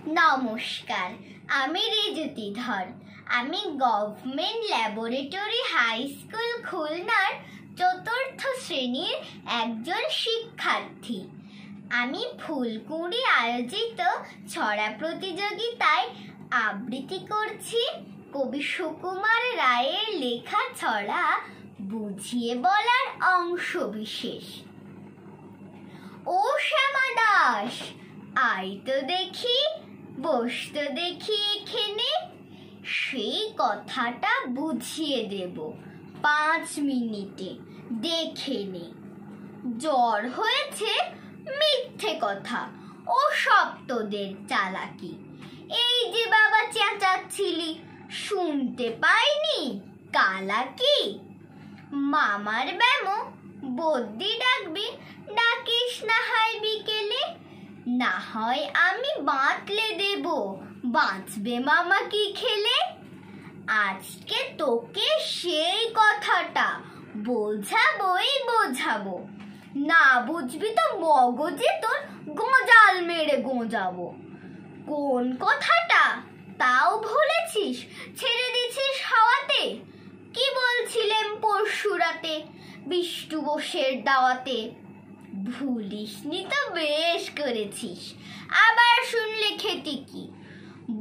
নমস্কার, আমি ঋজুতিধর। আমি গভর্নমেন্ট ল্যাবরেটরি হাই স্কুল খুলনার চতুর্থ শ্রেণীর একজন শিক্ষার্থী। আমি ফুলকুঁড়ি আয়োজিত ছড়া প্রতিযোগিতায় আবৃত্তি করছি কবি সুকুমার রায়ের লেখা ছড়া বুঝিয়ে বলার অংশবিশেষ। ও শ্যামা দাস, আয় তো দেখি, বস তো দেখি এখানে, সেই কথাটা বুঝিয়ে দেব 5 মিনিটে, দেখে নে। জ্বর হয়েছে মিথ্যে কথা, ও সব তোদের চালাকি। এই যে বাবা চেঁচাচ্ছিলি, শুনতে পাইনি কালাকি? মামার ব্যামো বদ্যি ডাকবি, ডাকিস না হয় বিকেলে। না হয় আমি বাঁতলে দেব, বাঁচবে মামা কি খেলে? আজকে তোকে সেই কথাটা বোঝাবো, না বুঝবি তো মগজে তোর গোঁজাল মেরে গোঁজাবো। কোন কথাটা তাও ভুলেছিস, ছেড়ে দিছিস হাওয়াতে? কি বলছিলেন পরশু রাতে বিষ্টু বোসের দাওয়াতে? ভুলিসনি তো বেশ করেছিস, আবার শুনলে খেতি কি?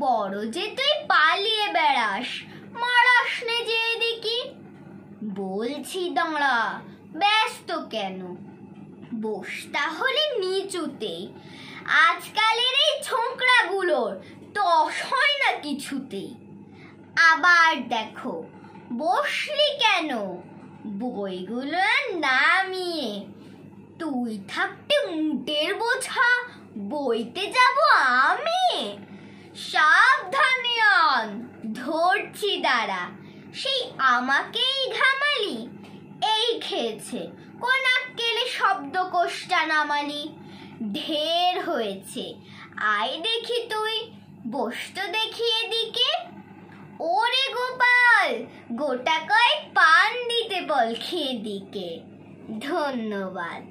বড় যে তুই পালিয়ে বেড়াস, মারাস নে যে এদিকে। বলছি দাঁড়া, ব্যস্ত কেন? বস তাহলে নিচুতে। আজকালের এই ছোকরাগুলোর তস হয় না কিছুতেই। আবার দেখো, বসলি কেন? বইগুলো নামিয়ে, তুই থাকতে মুটের বোঝা বইতে যাব আমি? সাবধানে আন, ধরছি দাঁড়া। সেই আমাকেই ঘামালি, এই খেয়েছে কোন আক্কেলে শব্দকোষটা নামালি? ঢের হয়েছে, আয় দেখি তুই, বস তো দেখি এদিকে। ওরে গোপাল, গোটা কয়েক পান দিতে বল খেদিকে। ধন্যবাদ।